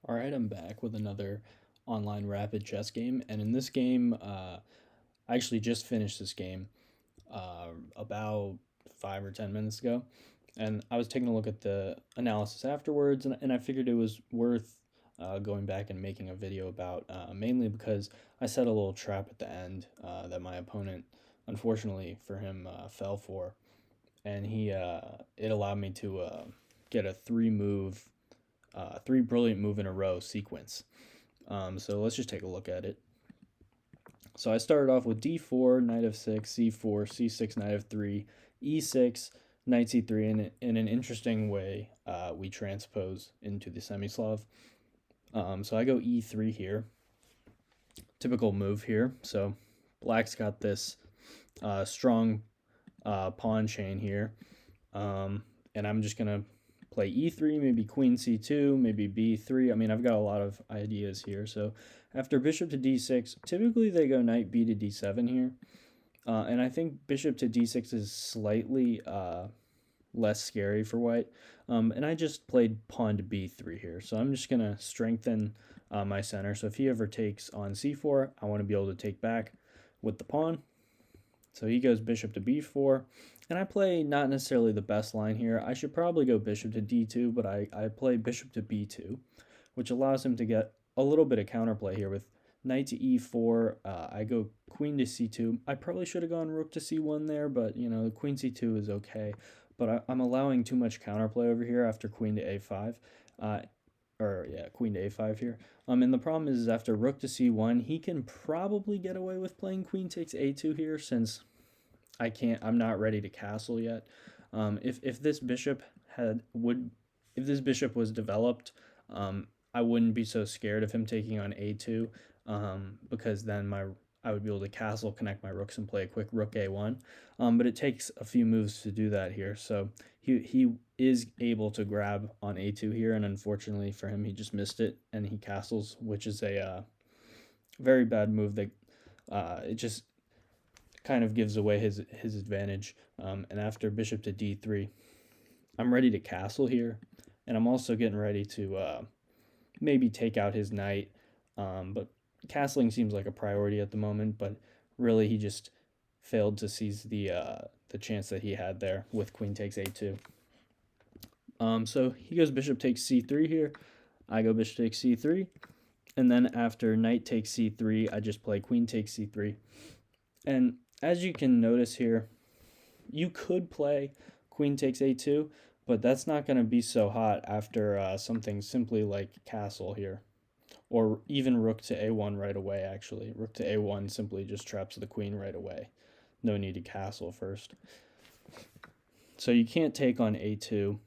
All right, I'm back with another online rapid chess game, and in this game, I actually just finished this game about 5 or 10 minutes ago, and I was taking a look at the analysis afterwards, and I figured it was worth going back and making a video about, mainly because I set a little trap at the end that my opponent, unfortunately for him, fell for, and it allowed me to get a three brilliant move in a row sequence. So let's just take a look at it. So I started off with d4, knight f6, c4, c6, knight f3, e6, knight c3, and in an interesting way, we transpose into the semi-Slav. So I go e3 here, typical move here. So black's got this strong pawn chain here, and I'm just gonna play e3, maybe queen c2, maybe b3. I mean, I've got a lot of ideas here. So after bishop to d6, typically they go knight b to d7 here. And I think bishop to d6 is slightly less scary for white. And I just played pawn to b3 here. So I'm just going to strengthen my center. So if he ever takes on c4, I want to be able to take back with the pawn. So he goes bishop to b4, and I play not necessarily the best line here. I should probably go bishop to d2, but I play bishop to b2, which allows him to get a little bit of counterplay here with knight to e4. I go queen to c2. I probably should have gone rook to c1 there, but queen c2 is okay. But I'm allowing too much counterplay over here after queen to a5. Queen to a5 here. And the problem is after rook to c1, he can probably get away with playing queen takes a2 here, since I'm not ready to castle yet. If this bishop if this bishop was developed, I wouldn't be so scared of him taking on a2, because then I would be able to castle, connect my rooks, and play a quick rook a1. But it takes a few moves to do that here. So he is able to grab on a2 here, and unfortunately for him, he just missed it, and he castles, which is a very bad move that it just kind of gives away his advantage. And after bishop to d3, I'm ready to castle here, and I'm also getting ready to maybe take out his knight. But castling seems like a priority at the moment, but really he just failed to seize the chance that he had there with queen takes a2. So he goes bishop takes c3 here. I go bishop takes c3. And then after knight takes c3, I just play queen takes c3. And as you can notice here, you could play queen takes a2, but that's not going to be so hot after something simply like castle here. Or even rook to a1 right away, actually. Rook to a1 simply just traps the queen right away. No need to castle first. So you can't take on a2.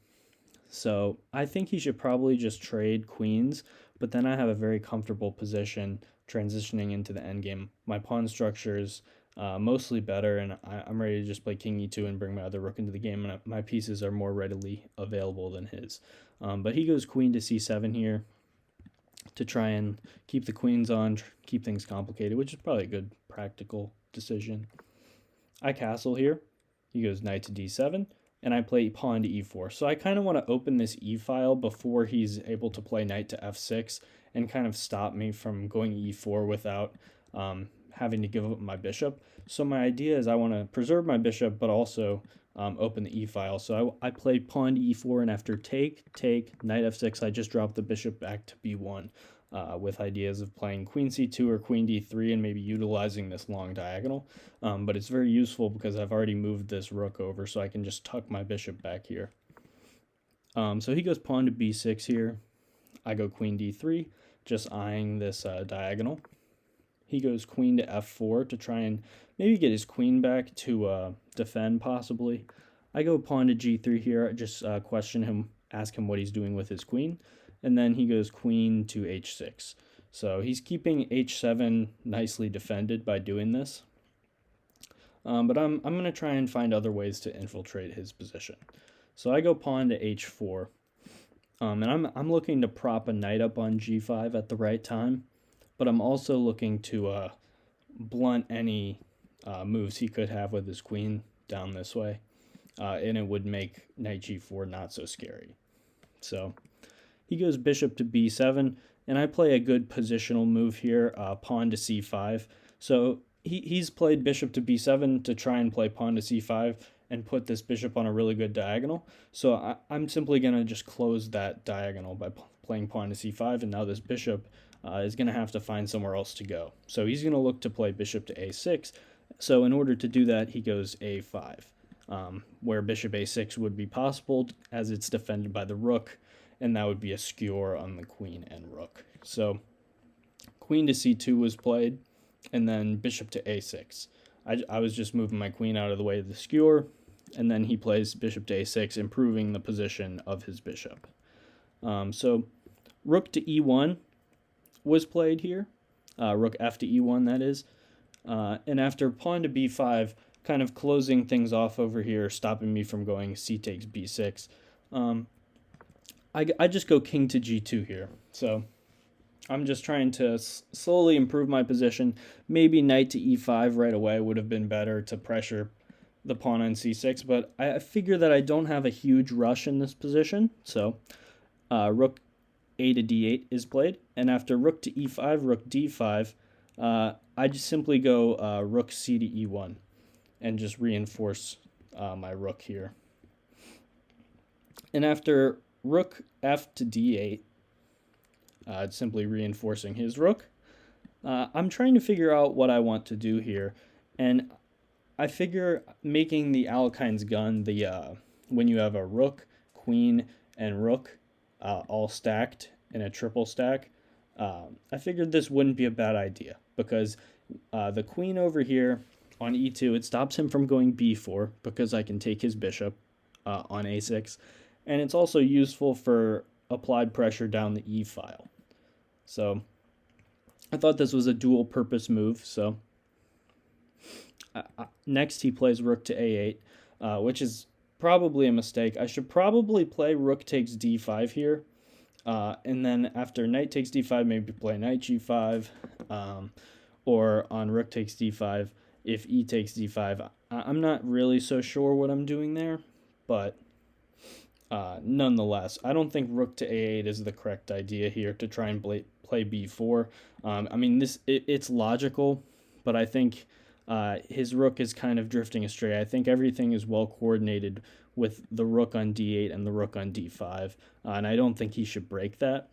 So I think he should probably just trade queens, but then I have a very comfortable position transitioning into the endgame. My pawn structure is mostly better, and I'm ready to just play king e2 and bring my other rook into the game, and my pieces are more readily available than his. But he goes queen to c7 here to try and keep the queens on, keep things complicated, which is probably a good practical decision. I castle here. He goes knight to d7, and I play pawn to e4. So I kind of want to open this e-file before he's able to play knight to f6 and kind of stop me from going e4 without having to give up my bishop. So my idea is I want to preserve my bishop, but also open the e-file. So I play pawn to e4, and after take, knight f6, I just drop the bishop back to b1 with ideas of playing queen c2 or queen d3 and maybe utilizing this long diagonal. But it's very useful because I've already moved this rook over, so I can just tuck my bishop back here. So he goes pawn to b6 here. I go queen d3, just eyeing this diagonal. He goes queen to f4 to try and maybe get his queen back to defend, possibly. I go pawn to g3 here, just question him, ask him what he's doing with his queen. And then he goes queen to h6. So he's keeping h7 nicely defended by doing this. But I'm going to try and find other ways to infiltrate his position. So I go pawn to h4. And I'm looking to prop a knight up on g5 at the right time, but I'm also looking to blunt any moves he could have with his queen down this way, and it would make knight g4 not so scary. So he goes bishop to b7, and I play a good positional move here, pawn to c5. So he's played bishop to b7 to try and play pawn to c5 and put this bishop on a really good diagonal. So I'm simply going to just close that diagonal by playing pawn to c5, and now this bishop is going to have to find somewhere else to go. So he's going to look to play bishop to a6. So in order to do that, he goes a5, where bishop a6 would be possible as it's defended by the rook, and that would be a skewer on the queen and rook. So queen to c2 was played, and then bishop to a6. I was just moving my queen out of the way of the skewer, and then he plays bishop to a6, improving the position of his bishop. So rook to e1 was played here, rook f to e1, that is. And after pawn to b5, kind of closing things off over here, stopping me from going c takes b6, I just go king to g2 here. So I'm just trying to slowly improve my position. Maybe knight to e5 right away would have been better to pressure the pawn on c6, but I figure that I don't have a huge rush in this position. So rook a to d8 is played, and after rook to e5, rook d5, I just simply go rook c to e1 and just reinforce my rook here. And after rook f to d8, simply reinforcing his rook, I'm trying to figure out what I want to do here. And I figure making the Alekhine's gun, when you have a rook, queen, and rook all stacked in a triple stack, I figured this wouldn't be a bad idea, because the queen over here on e2, it stops him from going b4 because I can take his bishop on a6, and it's also useful for applied pressure down the e file. So I thought this was a dual purpose move. So next he plays rook to a8, which is probably a mistake. I should probably play rook takes d5 here, and then after knight takes d5, maybe play knight g5, or on rook takes d5 if e takes d5. I'm not really so sure what I'm doing there, but nonetheless, I don't think rook to a8 is the correct idea here to try and play b4. I mean, it's logical, but I think his rook is kind of drifting astray. I think everything is well coordinated with the rook on d8 and the rook on d5, and I don't think he should break that,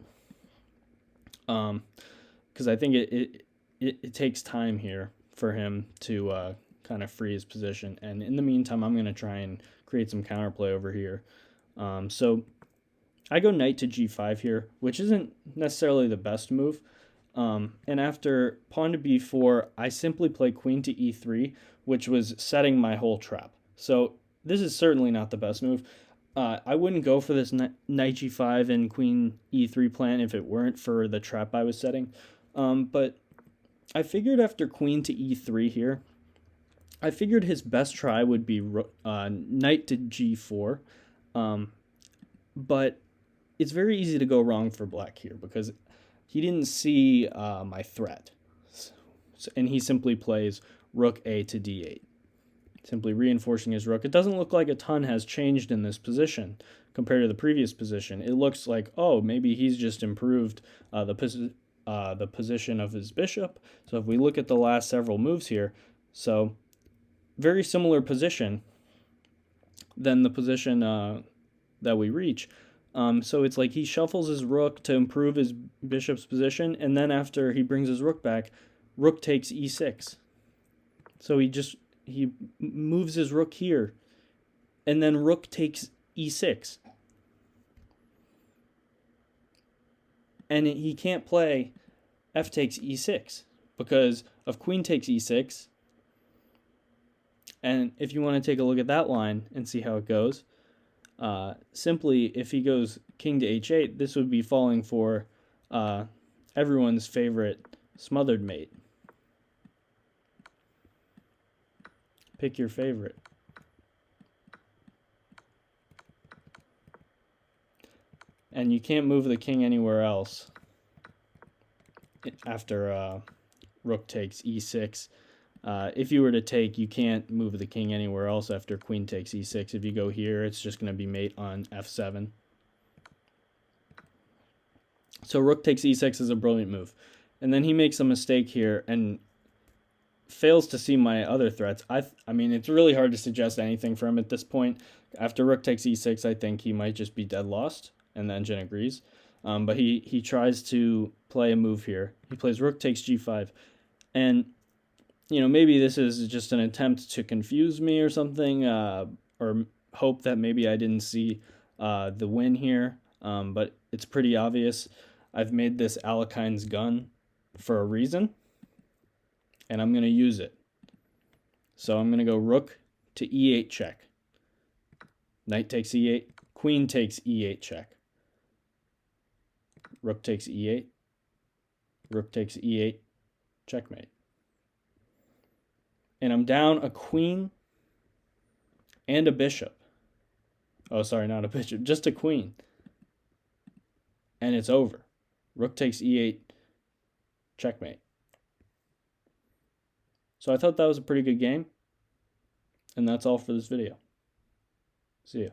because I think it takes time here for him to kind of free his position. And in the meantime, I'm going to try and create some counterplay over here. So I go knight to g5 here, which isn't necessarily the best move. And after pawn to b4, I simply play queen to e3, which was setting my whole trap. So this is certainly not the best move. I wouldn't go for this knight g5 and queen e3 plan if it weren't for the trap I was setting. But I figured after queen to e3 here, I figured his best try would be knight to g4. But it's very easy to go wrong for black here because he didn't see my threat. And he simply plays rook a to d8, simply reinforcing his rook. It doesn't look like a ton has changed in this position compared to the previous position. It looks like, oh, maybe he's just improved the position of his bishop. So if we look at the last several moves here, so very similar position than the position that we reach. So it's like he shuffles his rook to improve his bishop's position, and then after he brings his rook back, rook takes e6. So he moves his rook here, and then rook takes e6. And he can't play f takes e6 because of queen takes e6. And if you want to take a look at that line and see how it goes, simply if he goes king to h8, this would be falling for everyone's favorite smothered mate. Pick your favorite. And you can't move the king anywhere else after rook takes e6. If you were to take, you can't move the king anywhere else after queen takes e6. If you go here, it's just going to be mate on f7. So rook takes e6 is a brilliant move. And then he makes a mistake here and fails to see my other threats. I mean, it's really hard to suggest anything for him at this point. After rook takes e6, I think he might just be dead lost, and the engine agrees. But he tries to play a move here. He plays rook takes g5. And, maybe this is just an attempt to confuse me or something, or hope that maybe I didn't see the win here. But it's pretty obvious. I've made this Alekhine's gun for a reason, and I'm going to use it. So I'm going to go rook to e8 check. Knight takes e8. Queen takes e8 check. Rook takes e8. Rook takes e8. Checkmate. And I'm down a queen and a bishop. Oh, sorry, not a bishop, just a queen. And it's over. Rook takes e8. Checkmate. So I thought that was a pretty good game. And that's all for this video. See ya.